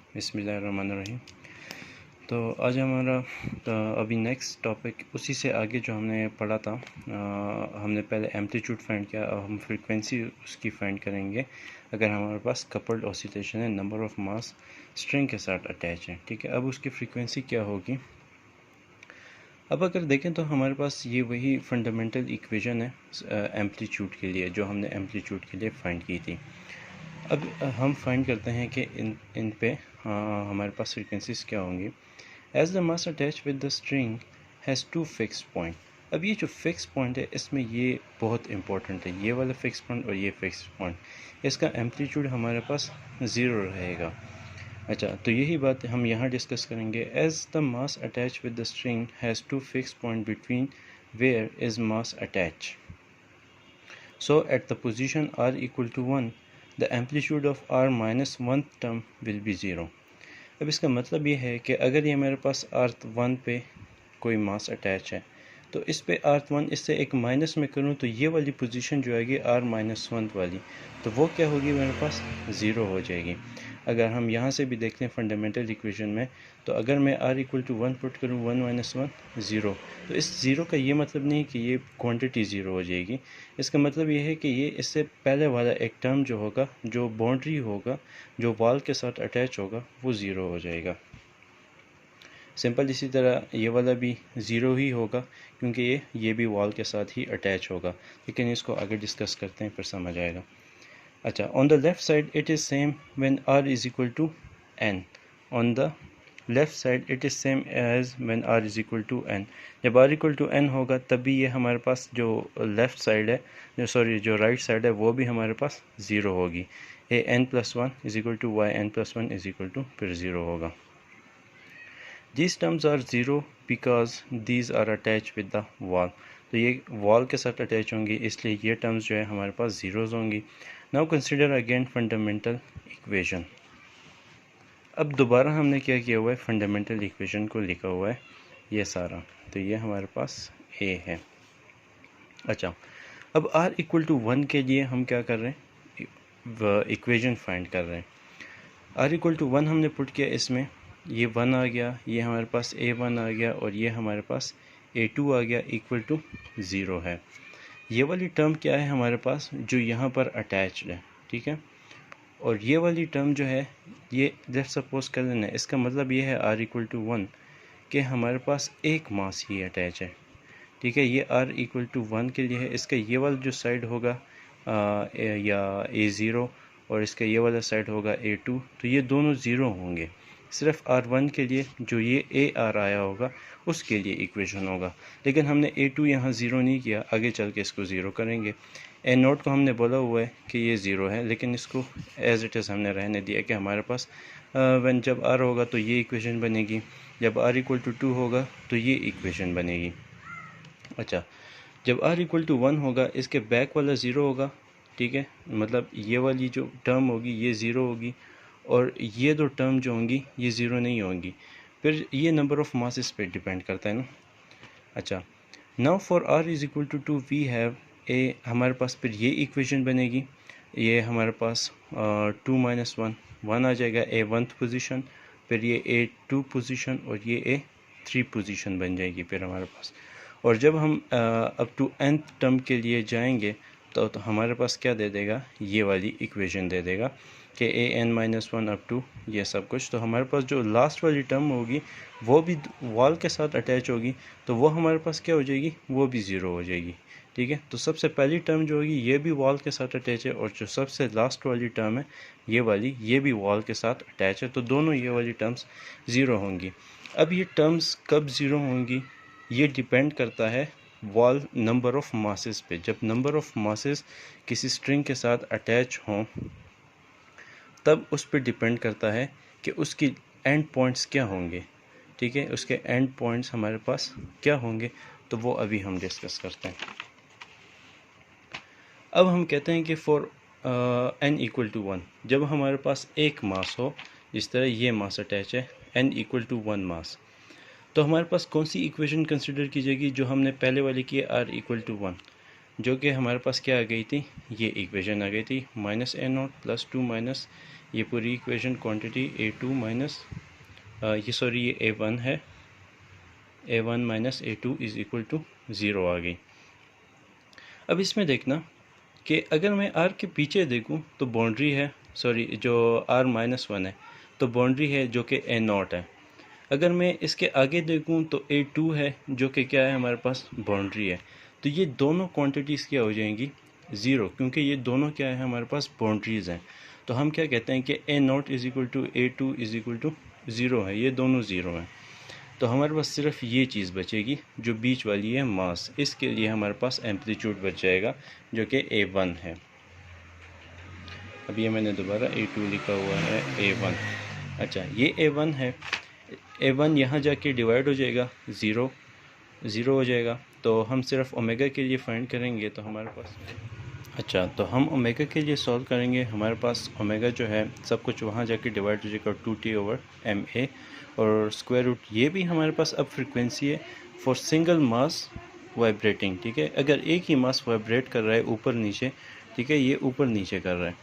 बिस्मिल्लाहिर्रहमानिर्रहीम। तो आज हमारा अभी नेक्स्ट टॉपिक उसी से आगे जो हमने पढ़ा था। हमने पहले एम्पलीट्यूड फाइंड किया, अब हम फ्रीक्वेंसी उसकी फाइंड करेंगे अगर हमारे पास कपल्ड ऑसिलेशन है, नंबर ऑफ़ मास स्ट्रिंग के साथ अटैच है। ठीक है, अब उसकी फ्रीक्वेंसी क्या होगी। अब अगर देखें तो हमारे पास ये वही फंडामेंटल इक्वेशन है एम्पलीट्यूड के लिए जो हमने एम्पलीट्यूड के लिए फाइंड की थी। अब हम फाइंड करते हैं कि इन पे हमारे पास फ्रीक्वेंसीज क्या होंगी। As the mass attach with the string has to fix point. अब ये जो फिक्स पॉइंट है इसमें ये बहुत इंपॉर्टेंट है, ये वाला फिक्स पॉइंट और ये फिक्स पॉइंट। इसका एम्पलीट्यूड हमारे पास ज़ीरो रहेगा। अच्छा, तो यही बात हम यहाँ डिस्कस करेंगे। As the mass attach with the string has to fix point between where is mass attach. So at the position r equal to 1 the amplitude of r minus 1 term will be 0। अब इसका मतलब ये है कि अगर ये मेरे पास अर्थ 1 पे कोई मास अटैच है तो इस पे अर्थ 1 इससे एक माइनस में करूँ तो ये वाली पोजीशन जो आएगी r माइनस 1 वाली, तो वो क्या होगी, मेरे पास ज़ीरो हो जाएगी। अगर हम यहाँ से भी देख लें फंडामेंटल इक्वेशन में, तो अगर मैं r इक्वल टू 1 पुट करूँ, 1 माइनस 1 ज़ीरो, तो इस ज़ीरो का ये मतलब नहीं कि ये क्वांटिटी ज़ीरो हो जाएगी। इसका मतलब ये है कि ये इससे पहले वाला एक टर्म जो होगा, जो बाउंड्री होगा, जो वॉल के साथ अटैच होगा, वो ज़ीरो हो जाएगा। सिंपल इसी तरह ये वाला भी ज़ीरो ही होगा क्योंकि ये भी वॉल के साथ ही अटैच होगा। लेकिन इसको आगे डिस्कस करते हैं, फिर समझ आएगा। अच्छा, on the left side it is same when r is equal to n। On the left side it is same as when r is equal to n। जब r इक्वल टू n होगा तब भी ये हमारे पास जो left side है, जो right side है, वो भी हमारे पास ज़ीरो होगी। A n+1 is equal to y n+1 is equal to फिर ज़ीरो होगा। These terms are zero because these are attached with the wall। तो ये वॉल के साथ अटैच होंगी, इसलिए ये टर्म्स जो है हमारे पास ज़ीरोज़ होंगी। Now consider again fundamental equation. अब दोबारा हमने क्या किया हुआ है, फंडामेंटल इक्वेशन को लिखा हुआ है ये सारा, तो ये हमारे पास ए है। अच्छा, अब r इक्वल टू 1 के लिए हम क्या कर रहे हैं, इक्वेशन फाइंड कर रहे हैं। r इक्वल टू 1 हमने पुट किया, इसमें ये 1 आ गया, ये हमारे पास a1 आ गया और ये हमारे पास a2 आ गया, इक्वल टू 0 है। ये वाली टर्म क्या है हमारे पास, जो यहाँ पर अटैच्ड है, ठीक है। और ये वाली टर्म जो है, ये लेट्स सपोज कर लेना, इसका मतलब ये है r इक्वल टू 1 कि हमारे पास एक मास ही अटैच है, ठीक है। ये r इक्वल टू 1 के लिए है। इसका ये वाला जो साइड होगा या a0 और इसका ये वाला साइड होगा a2, तो ये दोनों ज़ीरो होंगे। सिर्फ r1 के लिए जो ये ar आया होगा उसके लिए इक्वेशन होगा, लेकिन हमने a2 यहाँ ज़ीरो नहीं किया, आगे चल के इसको ज़ीरो करेंगे। a0 को हमने बोला हुआ है कि ये ज़ीरो है, लेकिन इसको एज इट इज़ हमने रहने दिया कि हमारे पास व्हेन जब r होगा तो ये इक्वेशन बनेगी, जब r इक्वल टू 2 होगा तो ये इक्वेशन बनेगी। अच्छा, जब r इक्वल टू 1 होगा, इसके बैक वाला ज़ीरो होगा, ठीक है। मतलब ये वाली जो टर्म होगी ये ज़ीरो होगी और ये दो टर्म जो होंगी ये ज़ीरो नहीं होंगी। फिर ये नंबर ऑफ़ मासेस पे डिपेंड करता है ना। अच्छा, now for r is equal to 2 we have a, हमारे पास फिर ये इक्वेशन बनेगी। ये हमारे पास 2 माइनस 1 1 आ जाएगा, a1th पोजीशन, फिर ये a2 पोजीशन और ये a3 पोजीशन बन जाएगी फिर हमारे पास। और जब हम अप टू nth टर्म के लिए जाएंगे तो हमारे पास क्या दे देगा, ये वाली इक्वेशन दे देगा कि an-1 अप टू ये सब कुछ। तो हमारे पास जो लास्ट वाली टर्म होगी वो भी वॉल के साथ अटैच होगी, तो वो हमारे पास क्या हो जाएगी, वो भी ज़ीरो हो जाएगी, ठीक है। तो सबसे पहली टर्म जो होगी ये भी वॉल के साथ अटैच है और जो सबसे लास्ट वाली टर्म है ये वाली, ये भी वॉल के साथ अटैच है, तो दोनों ये वाली टर्म्स ज़ीरो होंगी। अब ये टर्म्स कब ज़ीरो होंगी, ये डिपेंड करता है वॉल नंबर ऑफ़ मासेस पे। जब नंबर ऑफ़ मासेस किसी स्ट्रिंग के साथ अटैच हों तब उस पर डिपेंड करता है कि उसकी एंड पॉइंट्स क्या होंगे, ठीक है। उसके एंड पॉइंट्स हमारे पास क्या होंगे, तो वो अभी हम डिस्कस करते हैं। अब हम कहते हैं कि फॉर n इक्वल टू 1, जब हमारे पास एक मास हो, जिस तरह ये मास अटैच है, n इक्वल टू 1 मास, तो हमारे पास कौन सी इक्वेशन कंसिडर की जाएगी, जो हमने पहले वाली की है r इक्वल टू 1, जो कि हमारे पास क्या आ गई थी, ये इक्वेशन आ गई थी, -a0 + 2 - ये पूरी इक्वेशन क्वांटिटी A2 माइनस ये A1 है, A1 minus A2 is equal to 0 आ गई। अब इसमें देखना कि अगर मैं R के पीछे देखूं तो बाउंड्री है, जो R माइनस 1 है तो बाउंड्री है जो कि A0 है। अगर मैं इसके आगे देखूं तो A2 है जो कि क्या है, हमारे पास बाउंड्री है। तो ये दोनों क्वांटिटीज़ क्या हो जाएंगी, 0, क्योंकि ये दोनों क्या है, हमारे पास बाउंड्रीज़ हैं। तो हम क्या कहते हैं कि A0 is equal to A2 is equal to 0 है, ये दोनों 0 हैं। तो हमारे पास सिर्फ ये चीज़ बचेगी जो बीच वाली है मास, इसके लिए हमारे पास एम्पलीट्यूड बच जाएगा जो कि A1 है। अब ये मैंने दोबारा A2 लिखा हुआ है A1। अच्छा, ये A1 है, A1 यहाँ जाके डिवाइड हो जाएगा, 0 हो जाएगा। तो हम सिर्फ ओमेगा के लिए फाइंड करेंगे तो हमारे पास अच्छा, तो हम ओमेगा के लिए सॉल्व करेंगे। हमारे पास ओमेगा जो है सब कुछ वहाँ जाके डिवाइड हो जाएगा 2T/ma, और स्क्वायर रूट ये भी हमारे पास अब फ्रीक्वेंसी है फॉर सिंगल मास वाइब्रेटिंग। ठीक है, अगर एक ही मास वाइब्रेट कर रहा है ऊपर नीचे, ठीक है, ये ऊपर नीचे कर रहा है,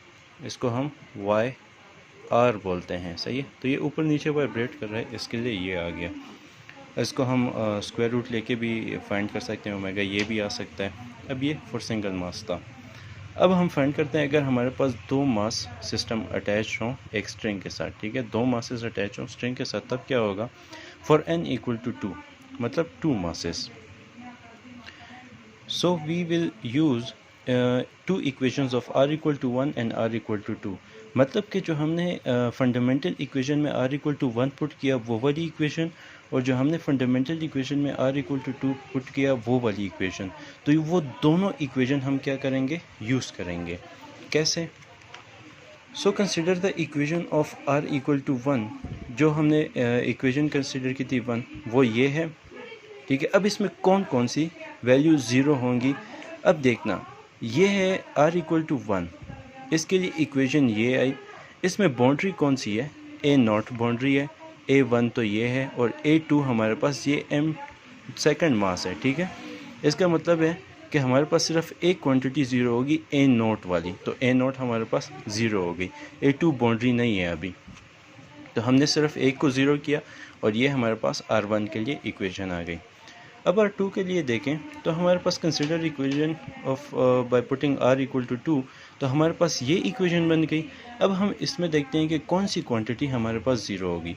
इसको हम YR बोलते हैं, सही है। तो ये ऊपर नीचे वाइब्रेट कर रहा है, इसके लिए ये आ गया। इसको हम स्क्वायर रूट लेके भी फाइंड कर सकते हैं ओमेगा, ये भी आ सकता है। अब ये फॉर सिंगल मास था। अब हम फाइंड करते हैं अगर हमारे पास दो मास सिस्टम अटैच हों एक स्ट्रिंग के साथ, ठीक है, दो मासेस अटैच हों स्ट्रिंग के साथ, तब क्या होगा, फॉर n इक्वल टू 2, मतलब 2 masses. So we will use 2 equations of r equal to 1 and r equal to 2। मतलब कि जो हमने फंडामेंटल इक्वेशन में r इक्वल टू 1 पुट किया वो वाली इक्वेशन, और जो हमने फंडामेंटल इक्वेशन में r इक्वल टू 2 पुट किया वो वाली इक्वेशन। तो वो दोनों इक्वेशन हम क्या करेंगे, यूज़ करेंगे। कैसे? So consider the equation of r equal to 1। जो हमने इक्वेशन कंसिडर की थी 1, वो ये है, ठीक है। अब इसमें कौन कौन सी वैल्यू 0 होंगी, अब देखना, ये है r इक्वल टू 1, इसके लिए इक्वेशन ये आई। इसमें बाउंड्री कौन सी है, A0 बाउंड्री है, A1 तो ये है, और A2 हमारे पास ये m सेकंड मास है, ठीक है। इसका मतलब है कि हमारे पास सिर्फ एक क्वांटिटी 0 होगी, A0 वाली, तो A0 हमारे पास 0 हो गई। A2 बाउंड्री नहीं है अभी, तो हमने सिर्फ एक को 0 किया, और ये हमारे पास R1 के लिए इक्वेशन आ गई। अब R2 के लिए देखें तो हमारे पास consider equation of by putting R equal to 2, तो हमारे पास ये इक्वेशन बन गई। अब हम इसमें देखते हैं कि कौन सी क्वांटिटी हमारे पास 0 होगी।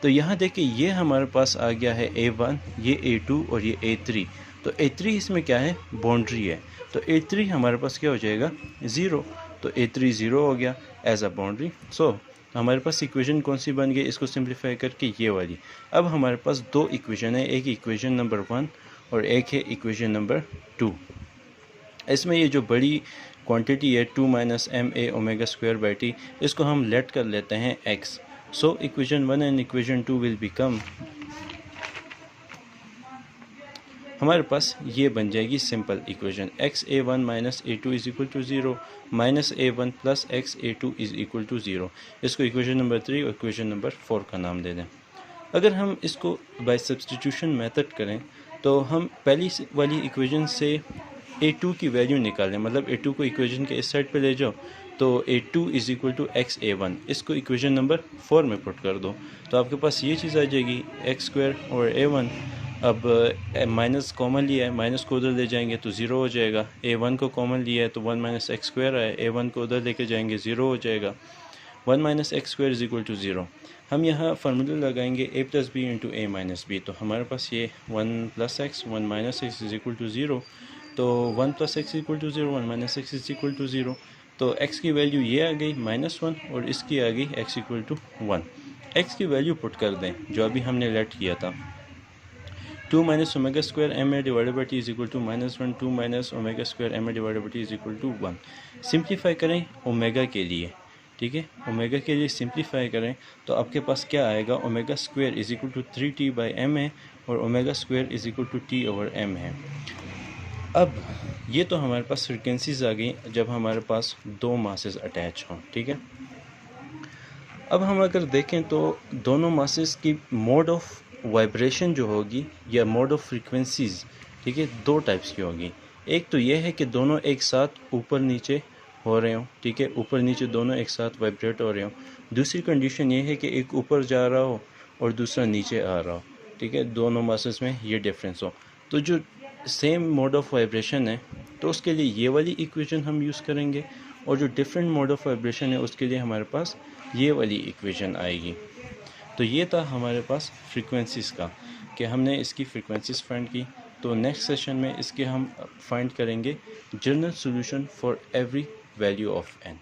तो यहाँ देखिए, ये हमारे पास आ गया है A1, ये A2 और ये A3। तो A3 इसमें क्या है, बाउंड्री है, तो A3 हमारे पास क्या हो जाएगा, 0। तो A3 0 हो गया एज अ बाउंड्री। सो हमारे पास इक्वेशन कौन सी बन गई, इसको सिंप्लीफाई करके ये वाली। अब हमारे पास दो इक्वेशन है, एक इक्वेशन नंबर 1 और एक है इक्वेशन नंबर 2। इसमें ये जो बड़ी क्वांटिटी है 2 minus ma omega square by T, इसको हम लेट कर लेते हैं x। So equation 1 and equation 2 will become, हमारे पास ये बन जाएगी simple equation, x a1 minus a2 is equal to 0 minus a1 plus x a2 is equal to 0। इसको इक्वेशन नंबर 3 और इक्वेशन नंबर 4 का नाम दे दें। अगर हम इसको बाय सब्स्टिट्यूशन मेथड करें तो हम पहली वाली इक्वेशन से a2 की वैल्यू निकालें, मतलब a2 को इक्वेशन के इस साइड पे ले जाओ, तो a2 is equal to x a1, इसको इक्वेशन नंबर 4 में पुट कर दो, तो आपके पास ये चीज़ आ जाएगी x स्क्वायर और a1। अब माइनस कॉमन लिया है, माइनस को उधर ले जाएंगे तो 0 हो जाएगा। a1 को कॉमन लिया है तो 1 माइनस एक्स स्क्वायर है, a1 को उधर लेके जाएंगे 0 हो जाएगा। 1 minus X square is equal to 0। हम यहाँ फार्मूला लगाएंगे a plus B into a minus B, तो हमारे पास ये 1 plus X 1 minus X is equal to 0। तो 1 plus X equal to 0, 1 minus X is equal to 0। तो x की वैल्यू ये आ गई -1, और इसकी आ गई x इक्वल टू 1। x की वैल्यू पुट कर दें जो अभी हमने लेट किया था, 2 minus omega square M A divided by T is equal to -1, 2 minus omega square M A divided by T is equal to 1। Simplify करें ओमेगा के लिए, ठीक है, ओमेगा के लिए सिंप्लीफाई करें तो आपके पास क्या आएगा, omega square is equal to 3t by M है, और omega square is equal to t over m है। अब ये तो हमारे पास फ्रिक्वेंसीज आ गई जब हमारे पास दो मासेस अटैच हों, ठीक है। अब हम अगर देखें तो दोनों मासेस की मोड ऑफ वाइब्रेशन जो होगी या मोड ऑफ फ्रीक्वेंसीज, ठीक है, दो टाइप्स की होगी। एक तो ये है कि दोनों एक साथ ऊपर नीचे हो रहे हों, ठीक है, ऊपर नीचे दोनों एक साथ वाइब्रेट हो रहे हों। दूसरी कंडीशन ये है कि एक ऊपर जा रहा हो और दूसरा नीचे आ रहा हो, ठीक है, दोनों मसल्स में ये डिफरेंस हो। तो जो सेम मोड ऑफ वाइब्रेशन है तो उसके लिए ये वाली इक्वेशन हम यूज़ करेंगे, और जो डिफरेंट मोड ऑफ वाइब्रेशन है उसके लिए हमारे पास ये वाली इक्वेशन आएगी। तो ये था हमारे पास फ्रीक्वेंसीज़ का, कि हमने इसकी फ्रीक्वेंसीज़ फाइंड की। तो नेक्स्ट सेशन में इसके हम फाइंड करेंगे general solution for every value of n।